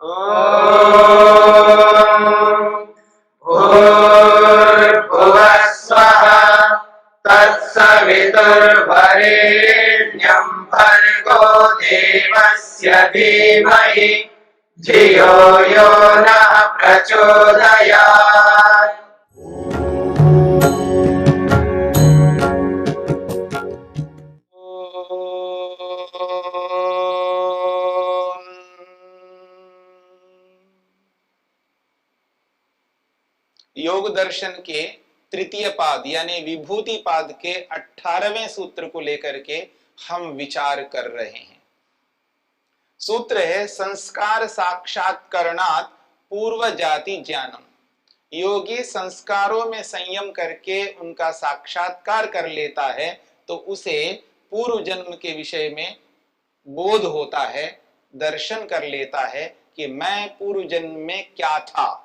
भूर्भुवः स्वः तत्सवितुर्वरेण्यं भर्गो देवस्य धीमहि धियो यो नः प्रचोदयात्। योग दर्शन के तृतीय पाद यानी विभूति पाद के 18वें सूत्र को लेकर के हम विचार कर रहे हैं। सूत्र है संस्कार साक्षात्करणात् पूर्व जाति ज्ञानम। योगी संस्कारों में संयम करके उनका साक्षात्कार कर लेता है तो उसे पूर्व जन्म के विषय में बोध होता है, दर्शन कर लेता है कि मैं पूर्व जन्म में क्या था।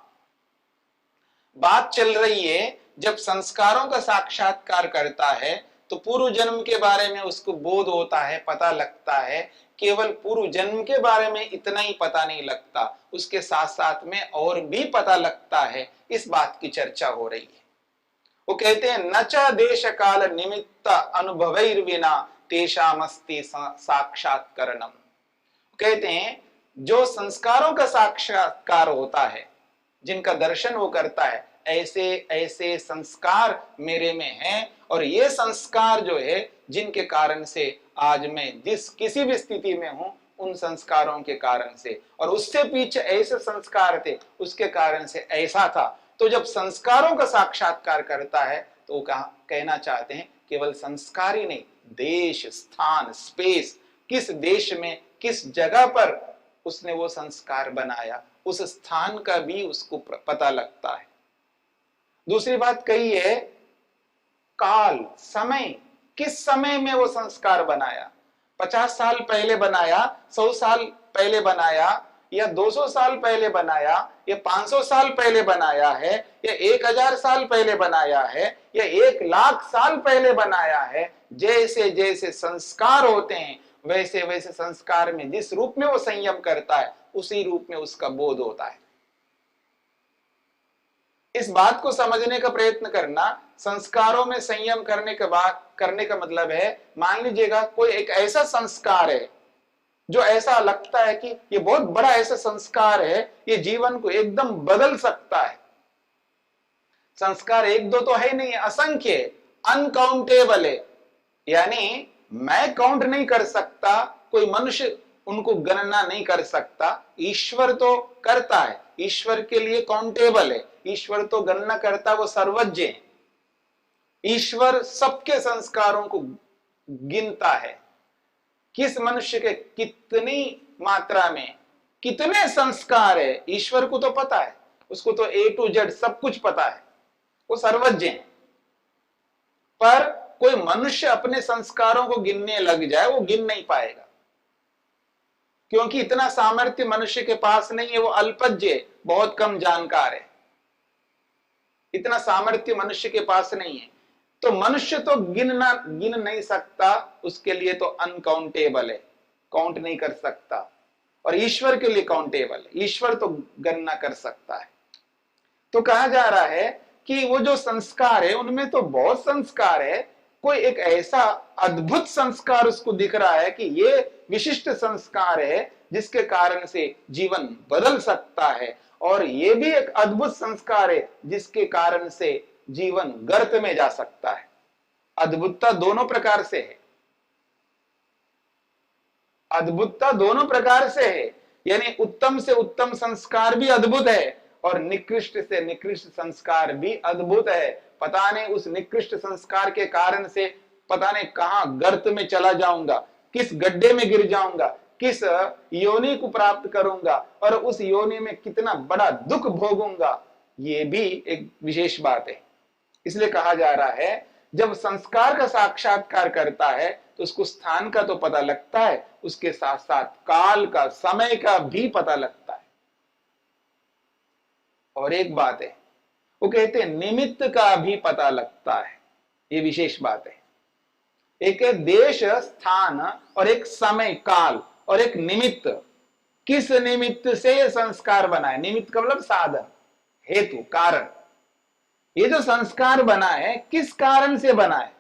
बात चल रही है जब संस्कारों का साक्षात्कार करता है तो पूर्व जन्म के बारे में उसको बोध होता है, पता लगता है। केवल पूर्व जन्म के बारे में इतना ही पता नहीं लगता, उसके साथ साथ में और भी पता लगता है। इस बात की चर्चा हो रही है। वो कहते हैं न च देश काल निमित्त अनुभवैर्विना तेषामस्ति साक्षात्करणम। कहते हैं जो संस्कारों का साक्षात्कार होता है, जिनका दर्शन वो करता है, ऐसे ऐसे संस्कार मेरे में हैं और ये संस्कार जो है जिनके कारण से आज मैं जिस किसी भी स्थिति में हूं उन संस्कारों के कारण से, और उससे पीछे ऐसे संस्कार थे उसके कारण से ऐसा था। तो जब संस्कारों का साक्षात्कार करता है तो वो कहना चाहते हैं केवल संस्कार ही नहीं, देश, स्थान, स्पेस, किस देश में किस जगह पर उसने वो संस्कार बनाया, उस स्थान का भी उसको पता लगता है। दूसरी बात कही है काल, समय, किस समय में वो संस्कार बनाया। 50 साल पहले बनाया, 100 साल पहले बनाया, या 200 साल पहले बनाया, या 500 साल पहले बनाया है, या 1000 साल पहले बनाया है, या 1,00,000 साल पहले बनाया है। जैसे जैसे संस्कार होते हैं वैसे वैसे संस्कार में जिस रूप में वो संयम करता है उसी रूप में उसका बोध होता है। इस बात को समझने का प्रयत्न करना। संस्कारों में संयम करने का मतलब है, मान लीजिएगा कोई एक ऐसा संस्कार है जो ऐसा लगता है कि ये बहुत बड़ा ऐसा संस्कार है, ये जीवन को एकदम बदल सकता है। संस्कार एक दो तो है नहीं, असंख्य, अनकाउंटेबल है। यानी मैं काउंट नहीं कर सकता, कोई मनुष्य उनको गणना नहीं कर सकता, ईश्वर तो करता है, ईश्वर के लिए काउंटेबल है, ईश्वर तो गणना करता, वो सर्वज्ञ है। ईश्वर सबके संस्कारों को गिनता है, किस मनुष्य के कितनी मात्रा में कितने संस्कार है ईश्वर को तो पता है, उसको तो A to Z सब कुछ पता है, वो सर्वज्ञ है। पर कोई मनुष्य अपने संस्कारों को गिनने लग जाए वो गिन नहीं पाएगा, क्योंकि इतना सामर्थ्य मनुष्य के पास नहीं है, वो अल्पज्ञ, बहुत कम जानकार है, इतना सामर्थ्य मनुष्य के पास नहीं है। तो मनुष्य तो गिन नहीं सकता, उसके लिए तो अनकाउंटेबल है, काउंट नहीं कर सकता। और ईश्वर के लिए काउंटेबल है, ईश्वर तो गणना कर सकता है। तो कहा जा रहा है कि वो जो संस्कार है उनमें तो बहुत संस्कार है, कोई एक ऐसा अद्भुत संस्कार उसको दिख रहा है कि ये विशिष्ट संस्कार है जिसके कारण से जीवन बदल सकता है, और ये भी एक अद्भुत संस्कार है जिसके कारण से जीवन गर्त में जा सकता है। अद्भुतता दोनों प्रकार से है, अद्भुतता दोनों प्रकार से है, यानी उत्तम से उत्तम संस्कार भी अद्भुत है और निकृष्ट से निकृष्ट संस्कार भी अद्भुत है। पता नहीं उस निकृष्ट संस्कार के कारण से पता नहीं कहां गर्त में चला जाऊंगा, किस गड्ढे में गिर जाऊंगा, किस योनि को प्राप्त करूंगा और उस योनि में कितना बड़ा दुख भोगूंगा, ये भी एक विशेष बात है। इसलिए कहा जा रहा है जब संस्कार का साक्षात्कार करता है तो उसको स्थान का तो पता लगता है, उसके साथ साथ काल का, समय का भी पता लगता है। और एक बात है, वो कहते हैं निमित्त का भी पता लगता है, ये विशेष बात है। एक है देश स्थान और एक समय काल और एक निमित्त। किस निमित्त से ये संस्कार बना है। निमित्त का मतलब साधन, हेतु, कारण। ये जो संस्कार बना है किस कारण से बना है।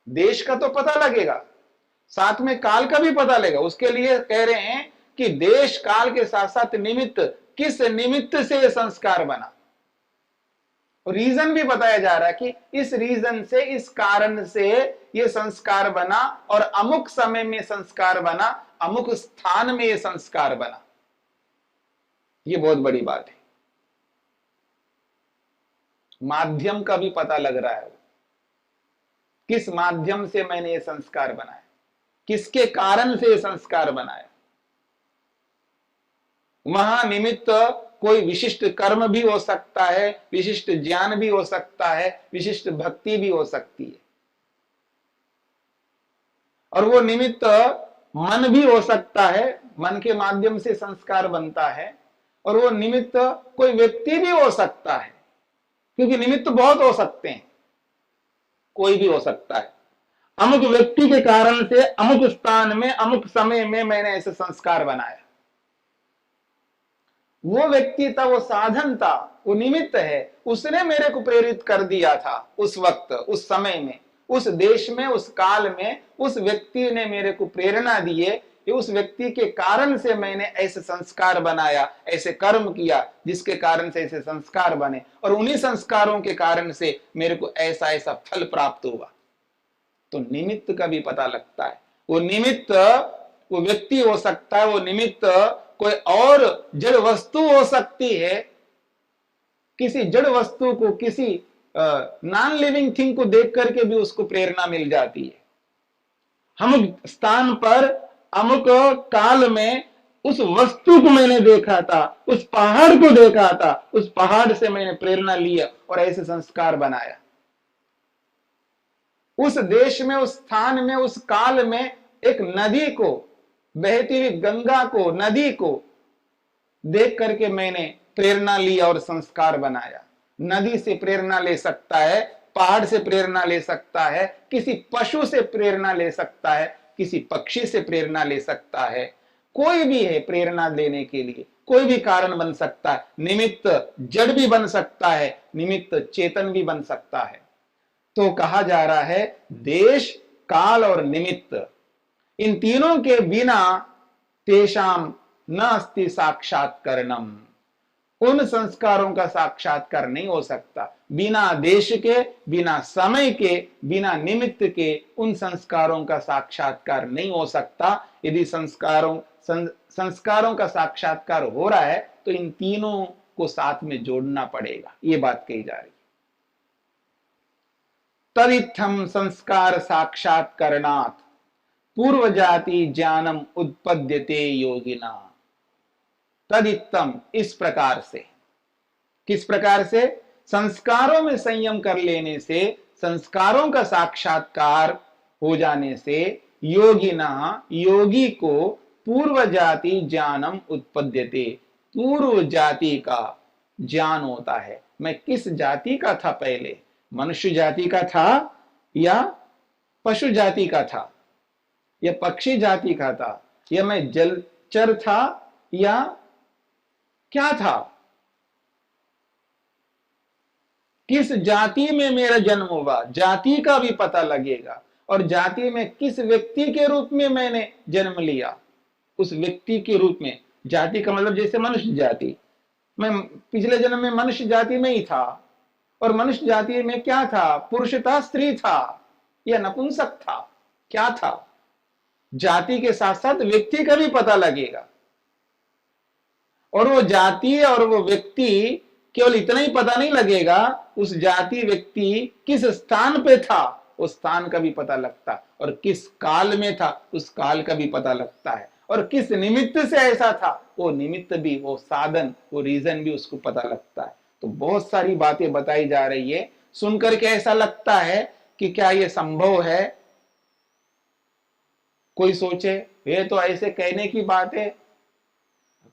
देश का तो पता लगेगा, साथ में काल का भी पता लगेगा। उसके लिए कह रहे हैं कि देश काल के साथ साथ निमित्त, किस निमित्त से यह संस्कार बना। रीजन भी बताया जा रहा है कि इस रीजन से, इस कारण से यह संस्कार बना और अमुक समय में संस्कार बना, अमुक स्थान में यह संस्कार बना। यह बहुत बड़ी बात है। माध्यम का भी पता लग रहा है, किस माध्यम से मैंने यह संस्कार बनाया, किसके कारण से यह संस्कार बनाया। वहां निमित्त कोई विशिष्ट कर्म भी हो सकता है, विशिष्ट ज्ञान भी हो सकता है, विशिष्ट भक्ति भी हो सकती है। और वो निमित्त मन भी हो सकता है, मन के माध्यम से संस्कार बनता है। और वो निमित्त कोई व्यक्ति भी हो सकता है, क्योंकि निमित्त बहुत हो सकते हैं, कोई भी हो सकता है। अमुक व्यक्ति के कारण से अमुक स्थान में अमुक समय में मैंने ऐसे संस्कार बनाया। वो व्यक्ति था, वो साधन था, वो निमित्त है, उसने मेरे को प्रेरित कर दिया था उस वक्त, उस समय में, उस देश में, उस काल में। उस व्यक्ति ने मेरे को प्रेरणा दी है कि उस व्यक्ति के कारण से मैंने ऐसे संस्कार बनाया, ऐसे कर्म किया जिसके कारण से ऐसे संस्कार बने, और उन्हीं संस्कारों के कारण से मेरे को ऐसा ऐसा फल प्राप्त हुआ। तो निमित्त का भी पता लगता है। वो निमित्त वो व्यक्ति हो सकता है, वो निमित्त कोई और जड़ वस्तु हो सकती है। किसी जड़ वस्तु को, किसी नॉन लिविंग थिंग को देख करके भी उसको प्रेरणा मिल जाती है। अमुक स्थान पर अमुक काल में उस वस्तु को मैंने देखा था, उस पहाड़ को देखा था, उस पहाड़ से मैंने प्रेरणा लिया और ऐसे संस्कार बनाया। उस देश में, उस स्थान में, उस काल में एक नदी को, बहती हुई गंगा को, नदी को देख करके मैंने प्रेरणा लिया और संस्कार बनाया। नदी से प्रेरणा ले सकता है, पहाड़ से प्रेरणा ले सकता है, किसी पशु से प्रेरणा ले सकता है, किसी पक्षी से प्रेरणा ले सकता है। कोई भी है प्रेरणा लेने के लिए, कोई भी कारण बन सकता है। निमित्त जड़ भी बन सकता है, निमित्त चेतन भी बन सकता है। तो कहा जा रहा है देश, काल और निमित्त, इन तीनों के बिना तेषाम न अस्ति साक्षात्करणम, उन संस्कारों का साक्षात्कार नहीं हो सकता। बिना देश के, बिना समय के, बिना निमित्त के उन संस्कारों का साक्षात्कार नहीं हो सकता। यदि संस्कारों का साक्षात्कार हो रहा है तो इन तीनों को साथ में जोड़ना पड़ेगा। ये बात कही जा रही। तदित्थम संस्कार साक्षात्करणात् पूर्व जाति ज्ञानम उत्पद्यते योगिना। तदित्तम, इस प्रकार से। किस प्रकार से? संस्कारों में संयम कर लेने से, संस्कारों का साक्षात्कार हो जाने से योगिना, योगी को पूर्व जाति ज्ञानम उत्पद्यते, पूर्व जाति का ज्ञान होता है। मैं किस जाति का था पहले, मनुष्य जाति का था या पशु जाति का था या पक्षी जाति का था, या मैं जलचर था या क्या था, किस जाति में मेरा जन्म हुआ, जाति का भी पता लगेगा। और जाति में किस व्यक्ति के रूप में मैंने जन्म लिया, उस व्यक्ति के रूप में। जाति का मतलब जैसे मनुष्य जाति, मैं पिछले जन्म में मनुष्य जाति में ही था। और मनुष्य जाति में क्या था, पुरुष था, स्त्री था या नपुंसक था, क्या था। जाति के साथ साथ व्यक्ति का भी पता लगेगा। और वो जाति और वो व्यक्ति केवल इतना ही पता नहीं लगेगा, उस जाति व्यक्ति किस स्थान पे था, उस स्थान का भी पता लगता, और किस काल में था, उस काल का भी पता लगता है, और किस निमित्त से ऐसा था, वो निमित्त भी, वो साधन, वो रीजन भी उसको पता लगता है। तो बहुत सारी बातें बताई जा रही है। सुनकर के ऐसा लगता है कि क्या ये संभव है। कोई सोचे ये तो ऐसे कहने की बात है,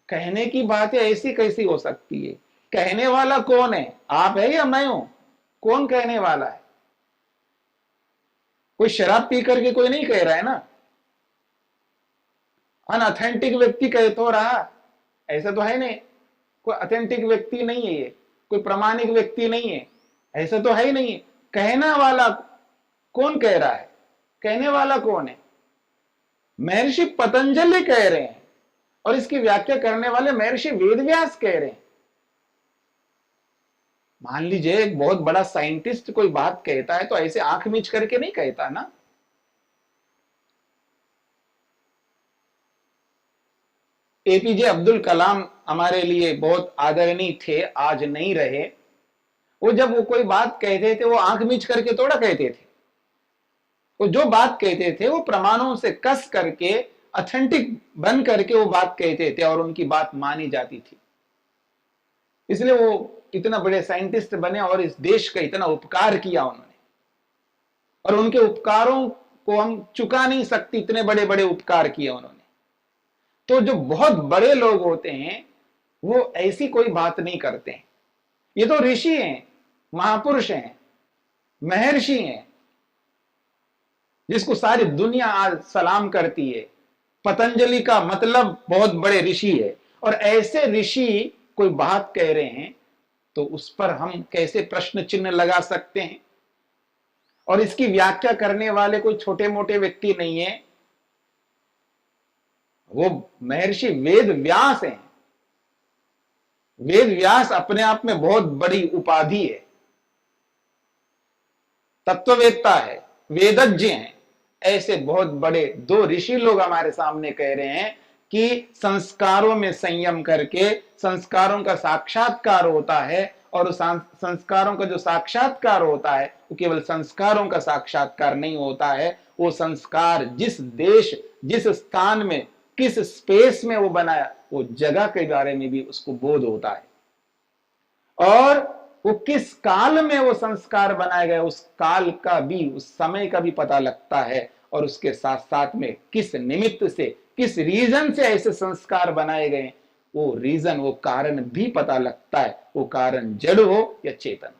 कहने की बात है, ऐसी कैसी हो सकती है। कहने वाला कौन है, आप है या मैं हूं? कौन कहने वाला है? कोई शराब पी करके कोई नहीं कह रहा है ना। अनऑथेंटिक व्यक्ति कह तो रहा, ऐसा तो है नहीं, कोई ऑथेंटिक व्यक्ति नहीं है ये, कोई प्रामाणिक व्यक्ति नहीं है, ऐसा तो है ही नहीं। कहने वाला कौन कह रहा है? कहने वाला कौन है? महर्षि पतंजलि कह रहे हैं, और इसकी व्याख्या करने वाले महर्षि वेदव्यास कह रहे हैं। मान लीजिए एक बहुत बड़ा साइंटिस्ट कोई बात कहता है तो ऐसे आंख मीच करके नहीं कहता ना। एपीजे अब्दुल कलाम हमारे लिए बहुत आदरणीय थे, आज नहीं रहे। वो जब वो कोई बात कहते थे वो आंख मीच करके थोड़ा कहते थे, वो जो बात कहते थे वो प्रमाणों से कस करके ऑथेंटिक बन करके वो बात कहते थे और उनकी बात मानी जाती थी। इसलिए वो इतना बड़े साइंटिस्ट बने और इस देश का इतना उपकार किया उन्होंने, और उनके उपकारों को हम चुका नहीं सकते, इतने बड़े बड़े उपकार किए उन्होंने। तो जो बहुत बड़े लोग होते हैं वो ऐसी कोई बात नहीं करते हैं। ये तो ऋषि हैं, महापुरुष हैं, महर्षि हैं, जिसको सारी दुनिया आज सलाम करती है। पतंजलि का मतलब बहुत बड़े ऋषि है, और ऐसे ऋषि कोई बात कह रहे हैं तो उस पर हम कैसे प्रश्न चिन्ह लगा सकते हैं? और इसकी व्याख्या करने वाले कोई छोटे मोटे व्यक्ति नहीं है, वो महर्षि वेद व्यास हैं। वेद व्यास अपने आप में बहुत बड़ी उपाधि है, तत्ववेत्ता है, वेदज्ञ हैं। ऐसे बहुत बड़े दो ऋषि लोग हमारे सामने कह रहे हैं कि संस्कारों में संयम करके संस्कारों का साक्षात्कार होता है, और संस्कारों का जो साक्षात्कार होता है वो केवल संस्कारों का साक्षात्कार नहीं होता है, वो संस्कार जिस देश जिस स्थान में किस स्पेस में वो बनाया वो जगह के बारे में भी उसको बोध होता है, और वो किस काल में वो संस्कार बनाए गए उस काल का भी, उस समय का भी पता लगता है, और उसके साथ साथ में किस निमित्त से किस रीजन से ऐसे संस्कार बनाए गए वो रीजन वो कारण भी पता लगता है, वो कारण जड़ हो या चेतन।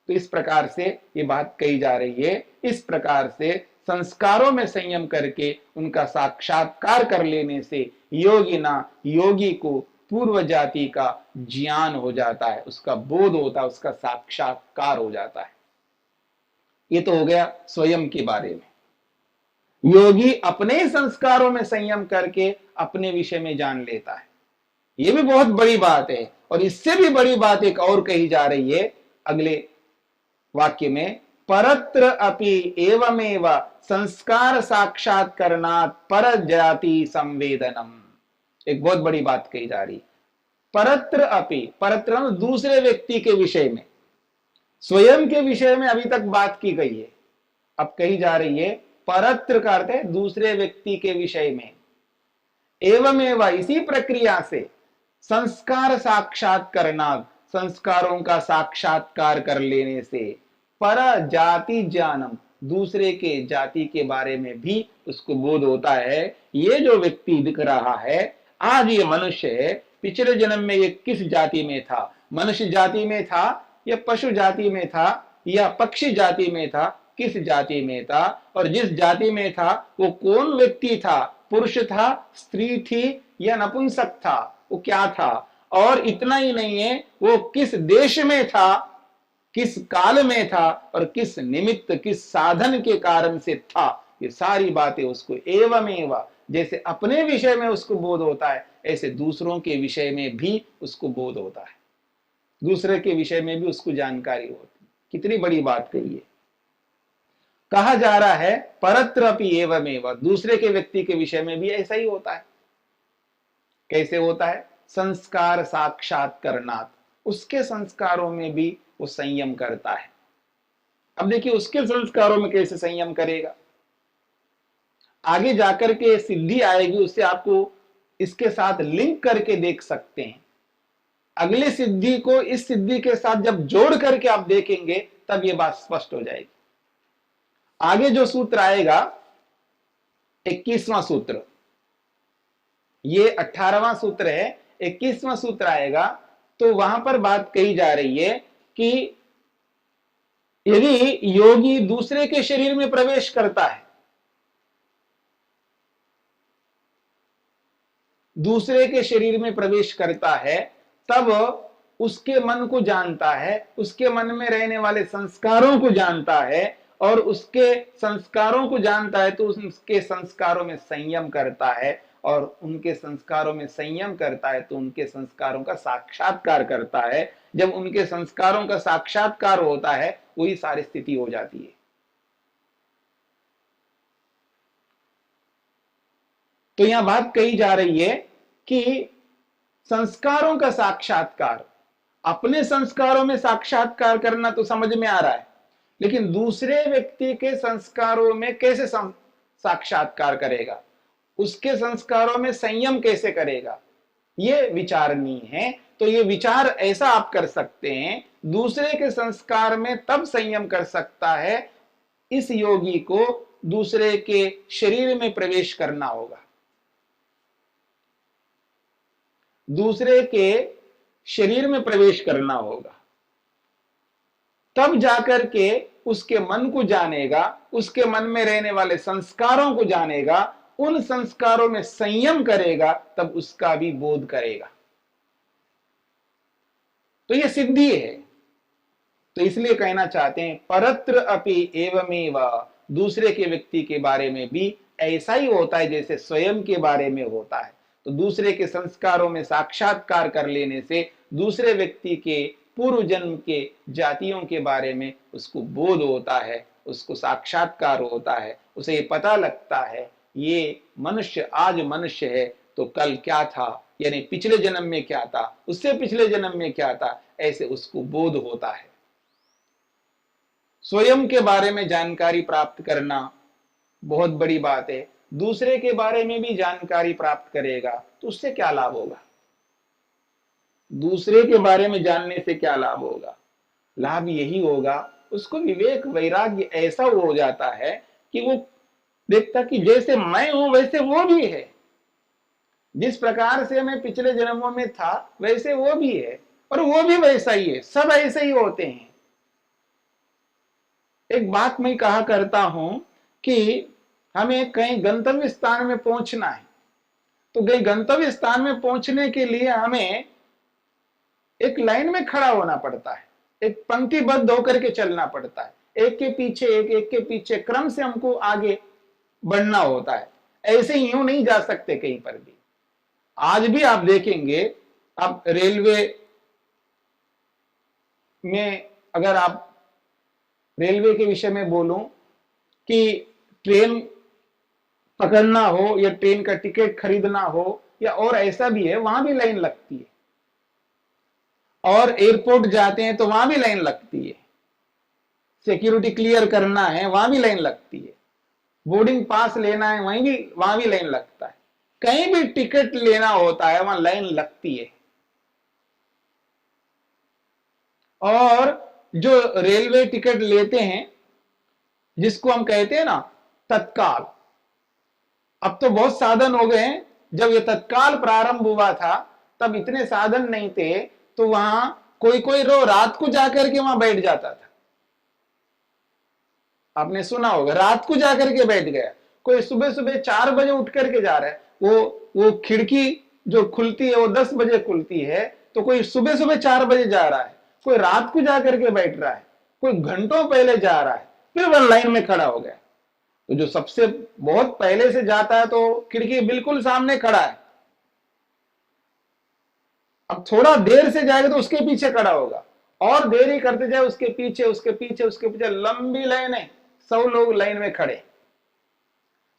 तो इस प्रकार से ये बात कही जा रही है। इस प्रकार से संस्कारों में संयम करके उनका साक्षात्कार कर लेने से योगी को पूर्व जाति का ज्ञान हो जाता है, उसका बोध होता है, उसका साक्षात्कार हो जाता है। ये तो हो गया स्वयं के बारे में। योगी अपने संस्कारों में संयम करके अपने विषय में जान लेता है, ये भी बहुत बड़ी बात है। और इससे भी बड़ी बात एक और कही जा रही है अगले वाक्य में, परत्र अपि एवमेव संस्कार साक्षात्कारणात् पर जाति संवेदनम। एक बहुत बड़ी बात कही जा रही, परत्र अपि, परत्र दूसरे व्यक्ति के विषय में, स्वयं के विषय में अभी तक बात की गई है, अब कही जा रही है परत्र का अर्थ है दूसरे व्यक्ति के विषय में, एवमेव इसी प्रक्रिया से संस्कार साक्षात्कारणात् संस्कारों का साक्षात्कार कर लेने से, पर जाति ज्ञानम दूसरे के जाति के बारे में भी उसको बोध होता है। ये जो व्यक्ति दिख रहा है आज ये मनुष्य है, पिछले जन्म में ये किस जाति में था, मनुष्य जाति में था या पशु जाति में था या पक्षी जाति में था, किस जाति में था, और जिस जाति में था वो कौन व्यक्ति था, पुरुष था, स्त्री थी या नपुंसक था, वो क्या था, और इतना ही नहीं है वो किस देश में था, किस काल में था, और किस निमित्त किस साधन के कारण से था, ये सारी बातें उसको एवमेव, जैसे अपने विषय में उसको बोध होता है ऐसे दूसरों के विषय में भी उसको बोध होता है, दूसरे के विषय में भी उसको जानकारी होती है। कितनी बड़ी बात कही है। कहा जा रहा है परत्र अपि एवमेव, दूसरे के व्यक्ति के विषय में भी ऐसा ही होता है। कैसे होता है? संस्कार साक्षात्कारणात्, उसके संस्कारों में भी वो संयम करता है। अब देखिए उसके संस्कारों में कैसे संयम करेगा, आगे जाकर के सिद्धि आएगी, उससे आपको इसके साथ लिंक करके देख सकते हैं। अगली सिद्धि को इस सिद्धि के साथ जब जोड़ करके आप देखेंगे तब ये बात स्पष्ट हो जाएगी। आगे जो सूत्र आएगा 21वां सूत्र, ये 18वां सूत्र है, 21वां सूत्र आएगा तो वहां पर बात कही जा रही है कि यदि योगी दूसरे के शरीर में प्रवेश करता है दूसरे के शरीर में प्रवेश करता है तब उसके मन को जानता है, उसके मन में रहने वाले संस्कारों को जानता है, और उसके संस्कारों को जानता है तो उसके संस्कारों में संयम करता है, और उनके संस्कारों में संयम करता है तो उनके संस्कारों का साक्षात्कार करता है। जब उनके संस्कारों का साक्षात्कार होता है वही सारी स्थिति हो जाती है। तो यहां बात कही जा रही है कि संस्कारों का साक्षात्कार, अपने संस्कारों में साक्षात्कार करना तो समझ में आ रहा है, लेकिन दूसरे व्यक्ति के संस्कारों में कैसे साक्षात्कार करेगा, उसके संस्कारों में संयम कैसे करेगा, ये विचारणीय है। तो ये विचार ऐसा आप कर सकते हैं, दूसरे के संस्कार में तब संयम कर सकता है, इस योगी को दूसरे के शरीर में प्रवेश करना होगा, दूसरे के शरीर में प्रवेश करना होगा, तब जाकर के उसके मन को जानेगा, उसके मन में रहने वाले संस्कारों को जानेगा, उन संस्कारों में संयम करेगा, तब उसका भी बोध करेगा। तो यह सिद्धि है। तो इसलिए कहना चाहते हैं परत्र अपि एवमेव, दूसरे के व्यक्ति के बारे में भी ऐसा ही होता है जैसे स्वयं के बारे में होता है। तो दूसरे के संस्कारों में साक्षात्कार कर लेने से दूसरे व्यक्ति के पूर्व जन्म के जातियों के बारे में उसको बोध होता है, उसको साक्षात्कार होता है, उसे ये पता लगता है ये मनुष्य आज मनुष्य है तो कल क्या था, यानी पिछले जन्म में क्या था, उससे पिछले जन्म में क्या था, ऐसे उसको बोध होता है। स्वयं के बारे में जानकारी प्राप्त करना बहुत बड़ी बात है। दूसरे के बारे में भी जानकारी प्राप्त करेगा तो उससे क्या लाभ होगा, दूसरे के बारे में जानने से क्या लाभ होगा, लाभ यही होगा उसको विवेक वैराग्य ऐसा हो जाता है कि वो देखता कि जैसे मैं हूं वैसे वो भी है, जिस प्रकार से मैं पिछले जन्मों में था वैसे वो भी है, और वो भी वैसा ही है, सब ऐसे ही होते हैं। एक बात मैं कहा करता हूं कि हमें कहीं गंतव्य स्थान में पहुंचना है, तो कहीं गंतव्य स्थान में पहुंचने के लिए हमें एक लाइन में खड़ा होना पड़ता है, एक पंक्तिबद्ध होकर के चलना पड़ता है, एक के पीछे एक के पीछे क्रम से हमको आगे बढ़ना होता है। ऐसे ही यूं नहीं जा सकते कहीं पर भी। आज भी आप देखेंगे, आप रेलवे में, अगर आप रेलवे के विषय में बोलूं कि ट्रेन पकड़ना हो या ट्रेन का टिकट खरीदना हो या और ऐसा भी है, वहां भी लाइन लगती है, और एयरपोर्ट जाते हैं तो वहां भी लाइन लगती है, सिक्योरिटी क्लियर करना है वहां भी लाइन लगती है, बोर्डिंग पास लेना है वहां भी लाइन लगता है, कहीं भी टिकट लेना होता है वहां लाइन लगती है। और जो रेलवे टिकट लेते हैं जिसको हम कहते हैं ना तत्काल, अब तो बहुत साधन हो गए हैं। जब ये तत्काल प्रारंभ हुआ था तब इतने साधन नहीं थे, तो वहां कोई कोई रात को जाकर के वहां बैठ जाता था। आपने सुना होगा, रात को जाकर के बैठ गया, कोई सुबह सुबह 4 बजे उठ करके जा रहा है, वो खिड़की जो खुलती है वो 10 बजे खुलती है, तो कोई सुबह सुबह 4 बजे जा रहा है, कोई रात को जाकर के बैठ रहा है, कोई घंटों पहले जा रहा है, फिर वह लाइन में खड़ा हो गया। तो जो सबसे बहुत पहले से जाता है तो खिड़की बिल्कुल सामने खड़ा है, अब थोड़ा देर से जाएगा तो उसके पीछे खड़ा होगा, और देरी करते जाए उसके पीछे उसके पीछे उसके पीछे, लंबी लाइन है, 100 लोग लाइन में खड़े,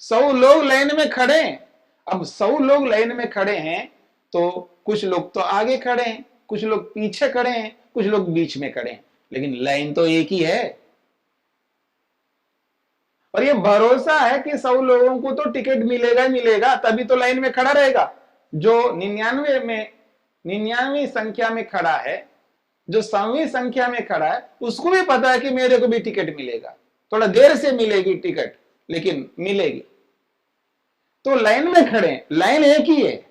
100 लोग लाइन में खड़े। अब 100 लोग लाइन में खड़े हैं तो कुछ लोग तो आगे खड़े हैं, कुछ लोग पीछे खड़े हैं, कुछ लोग बीच में खड़े हैं, लेकिन लाइन तो एक ही है। और ये भरोसा है कि 100 लोगों को तो टिकट मिलेगा मिलेगा, तभी तो लाइन में खड़ा रहेगा। जो 99 संख्या में खड़ा है, जो 100वीं संख्या में खड़ा है, उसको भी पता है कि मेरे को भी टिकट मिलेगा, थोड़ा देर से मिलेगी टिकट लेकिन मिलेगी। तो लाइन में खड़े हैं, लाइन एक ही है,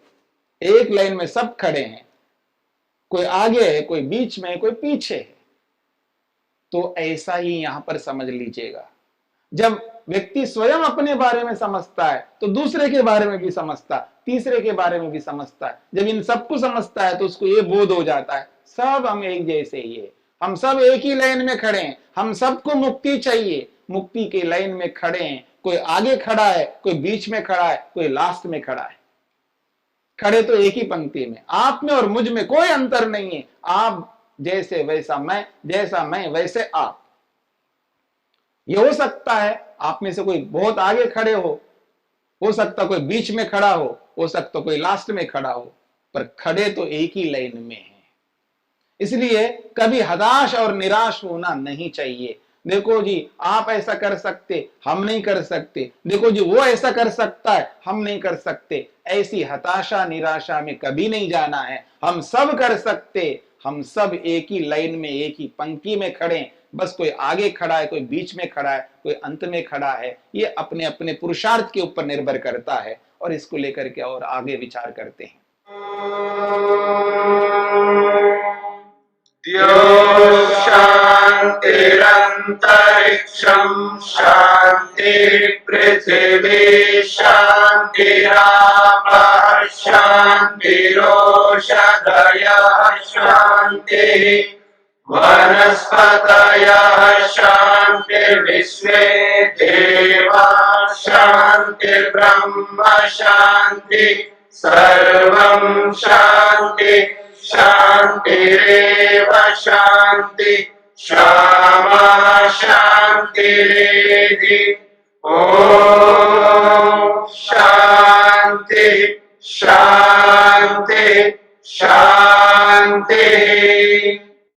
एक लाइन में सब खड़े हैं, कोई आगे है, कोई बीच में है, कोई पीछे है। तो ऐसा ही यहां पर समझ लीजिएगा, जब व्यक्ति स्वयं अपने बारे में समझता है तो दूसरे के बारे में भी समझता, तीसरे के बारे में भी समझता है। जब इन सबको समझता है तो उसको ये बोध हो जाता है सब हम एक जैसे ही है, हम सब एक ही लाइन में खड़े हैं, हम सबको मुक्ति चाहिए, मुक्ति के लाइन में खड़े हैं। कोई आगे खड़ा है, कोई बीच में खड़ा है, कोई लास्ट में खड़ा है, खड़े तो एक ही पंक्ति में। आप में और मुझ में कोई अंतर नहीं है। आप जैसे वैसा मैं, जैसा मैं वैसे आप। ये हो सकता है आप में से कोई बहुत आगे खड़े हो सकता कोई बीच में खड़ा हो सकता कोई लास्ट में खड़ा हो, पर खड़े तो एक ही लाइन में है। इसलिए कभी हताश और निराश होना नहीं चाहिए। देखो जी आप ऐसा कर सकते, हम नहीं कर सकते, देखो जी वो ऐसा कर सकता है, हम नहीं कर सकते, ऐसी हताशा निराशा में कभी नहीं जाना है। हम सब कर सकते, हम सब एक ही लाइन में एक ही पंक्ति में खड़े, बस कोई आगे खड़ा है, कोई बीच में खड़ा है, कोई अंत में खड़ा है। ये अपने अपने पुरुषार्थ के ऊपर निर्भर करता है और इसको लेकर के और आगे विचार करते हैं। शान्तिरन्तरिक्षं शान्ति पृथिवी शान्तिरापः शान्तिरोषधयः शान्तिः वनस्पतयः शान्तिर्विश्वे देवाः शान्तिर्ब्रह्म शान्ति सर्वं शान्ति शान्तिरेव शान्ति क्षमा शान्तिरेधि ॐ शान्ति शान्ति शान्तिः।